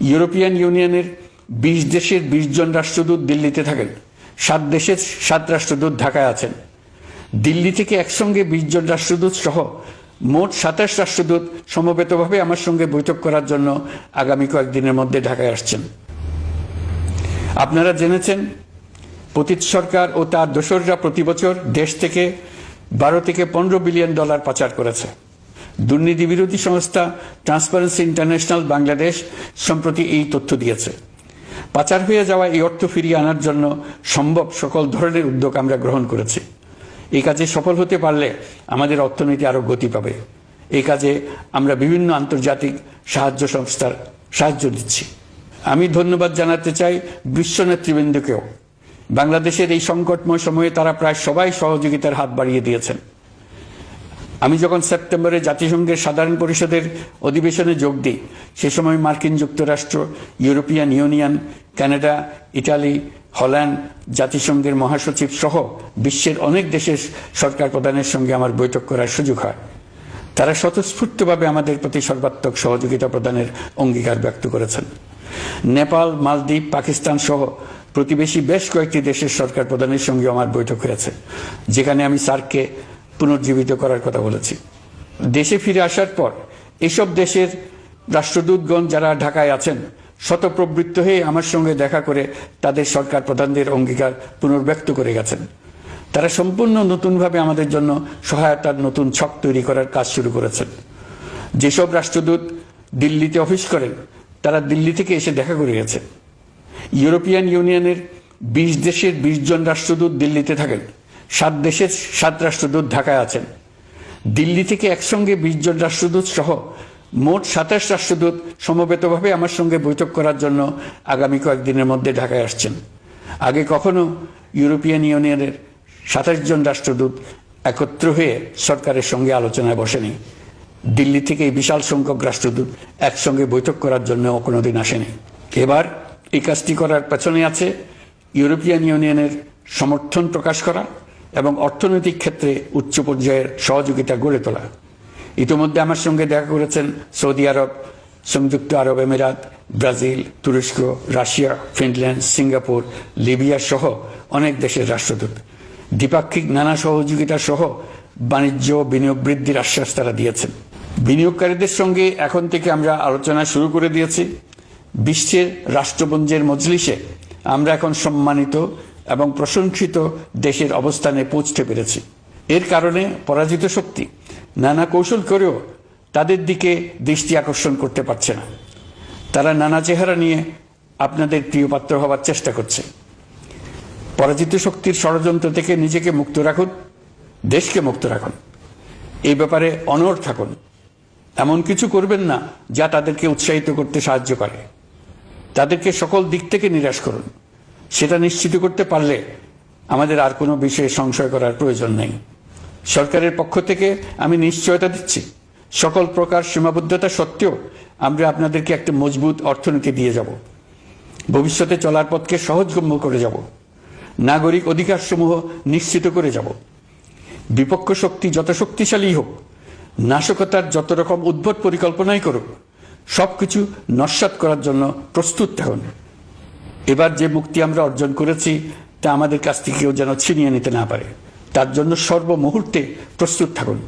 European ইউনিয়নের ২০ দেশের ২০ জন রাষ্ট্রদূত দিল্লিতে থাকেন, ৭ দেশের ৭ রাষ্ট্রদূত ঢাকায় আছেন। দিল্লি থেকে একসঙ্গে ২০ জন রাষ্ট্রদূত সহ মোট ২৭ রাষ্ট্রদূত সমবেতভাবে আমার সঙ্গে বৈঠক করার জন্য আগামী কয়েকদিনের মধ্যে ঢাকায় আসছেন। আপনারা জেনেছেন, পতিত সরকার ও তার দোসররা প্রতি বছর দেশ থেকে ১২ থেকে ১৫ বিলিয়ন ডলার পাচার করেছে। দুর্নীতি বিরোধী সংস্থা ট্রান্সপারেন্সি ইন্টারন্যাশনাল বাংলাদেশ সম্প্রতি এই তথ্য দিয়েছে। পাচার হয়ে যাওয়া এই অর্থ ফিরিয়ে আনার জন্য সম্ভব সকল ধরনের উদ্যোগ আমরা গ্রহণ করেছি। এই কাজে সফল হতে পারলে আমাদের অর্থনীতি আরও গতি পাবে। এই কাজে আমরা বিভিন্ন আন্তর্জাতিক সাহায্য সংস্থার সাহায্য দিচ্ছি। আমি ধন্যবাদ জানাতে চাই বিশ্ব নেতৃবৃন্দকেও। বাংলাদেশের এই সংকটময় সময়ে তারা প্রায় সবাই সহযোগিতার হাত বাড়িয়ে দিয়েছেন। আমি যখন সেপ্টেম্বরে জাতিসংঘের সাধারণ পরিষদের অধিবেশনে যোগ দিই, সে সময় মার্কিন যুক্তরাষ্ট্র, European Union, Canada, Italy, Holland, জাতিসংঘের মহাসচিব সহ বিশ্বের অনেক দেশের সরকার প্রধানের সঙ্গে আমার বৈঠক করার সুযোগ হয়। তারা স্বতঃস্ফূর্তভাবে আমাদের প্রতি সর্বাত্মক সহযোগিতা প্রদানের অঙ্গীকার ব্যক্ত করেছেন। নেপাল, মালদ্বীপ, পাকিস্তান সহ প্রতিবেশী বেশ কয়েকটি দেশের সরকার প্রধানের সঙ্গে আমার বৈঠক হয়েছে, যেখানে আমি সার্ককে পুনর্জীবিত করার কথা বলেছি। দেশে ফিরে আসার পর এসব দেশের রাষ্ট্রদূতগণ যারা ঢাকায় আছেন, স্বতঃপ্রবৃত্ত হয়ে আমার সঙ্গে দেখা করে তাদের সরকার প্রধানদের অঙ্গীকার পুনর্ব্যক্ত করে গেছেন। তারা সম্পূর্ণ নতুনভাবে আমাদের জন্য সহায়তার নতুন ছক তৈরি করার কাজ শুরু করেছেন। যেসব রাষ্ট্রদূত দিল্লিতে অফিস করেন, তারা দিল্লি থেকে এসে দেখা করে গেছেন। ইউরোপিয়ান ইউনিয়নের ২০ দেশের ২০ জন রাষ্ট্রদূত দিল্লিতে থাকেন, ৭ দেশের ৭ রাষ্ট্রদূত ঢাকায় আছেন। দিল্লি থেকে একসঙ্গে ২০ জন রাষ্ট্রদূত সহ মোট ২৭ রাষ্ট্রদূত সমবেতভাবে আমার সঙ্গে বৈঠক করার জন্য আগামী কয়েকদিনের মধ্যে ঢাকায় আসছেন। আগে কখনো ইউরোপিয়ান ইউনিয়নের ২৭ জন রাষ্ট্রদূত একত্র হয়ে সরকারের সঙ্গে আলোচনায় বসেনি। দিল্লি থেকে এই বিশাল সংখ্যক রাষ্ট্রদূত একসঙ্গে বৈঠক করার জন্য কোনোদিন আসেনি। এবার এই কাজটি করার পেছনে আছে ইউরোপিয়ান ইউনিয়নের সমর্থন প্রকাশ করা এবং অর্থনৈতিক ক্ষেত্রে উচ্চ পর্যায়ের সহযোগিতা গড়ে তোলা। ইতিমধ্যে আমার সঙ্গে দেখা করেছেন সৌদি আরব, সংযুক্ত আরব আমিরাত, ব্রাজিল, তুরস্ক, রাশিয়া, ফিনল্যান্ড, সিঙ্গাপুর, লিবিয়া সহ অনেক দেশের রাষ্ট্রদূত। দ্বিপাক্ষিক নানা সহযোগিতা সহ বাণিজ্য বিনিয়োগ বৃদ্ধির আশ্বাস তারা দিয়েছেন। বিনিয়োগকারীদের সঙ্গে এখন থেকে আমরা আলোচনা শুরু করে দিয়েছি। বিশ্বের রাষ্ট্রপুঞ্জের মজলিসে আমরা এখন সম্মানিত এবং প্রশংসিত দেশের অবস্থানে পৌঁছতে পেরেছি। এর কারণে পরাজিত শক্তি নানা কৌশল করেও তাদের দিকে দৃষ্টি আকর্ষণ করতে পারছে না। তারা নানা চেহারা নিয়ে আপনাদের প্রিয় পাত্র হবার চেষ্টা করছে। পরাজিত শক্তির ষড়যন্ত্র থেকে নিজেকে মুক্ত রাখুন, দেশকে মুক্ত রাখুন। এই ব্যাপারে অনড় থাকুন। এমন কিছু করবেন না যা তাদেরকে উৎসাহিত করতে সাহায্য করে। তাদেরকে সকল দিক থেকে নিরাশ করুন। সেটা নিশ্চিত করতে পারলে আমাদের আর কোনো বিষয়ে সংশয় করার প্রয়োজন নেই। সরকারের পক্ষ থেকে আমি নিশ্চয়তা দিচ্ছি, সকল প্রকার সীমাবদ্ধতা সত্ত্বেও আমরা আপনাদেরকে একটা মজবুত অর্থনীতি দিয়ে যাব। ভবিষ্যতে চলার পথকে সহজগম্য করে যাব। নাগরিক অধিকারসমূহ নিশ্চিত করে যাব। বিপক্ষ শক্তি যত শক্তিশালী হোক, নাশকতার যত রকম উদ্ভট পরিকল্পনাই করুক, সবকিছু নস্যাৎ করার জন্য প্রস্তুত থাকুন। এবার যে মুক্তি আমরা অর্জন করেছি তা আমাদের কাছ থেকে কেউ যেন ছিনিয়ে নিতে না পারে, তার জন্য সর্বমুহূর্তে প্রস্তুত থাকুন।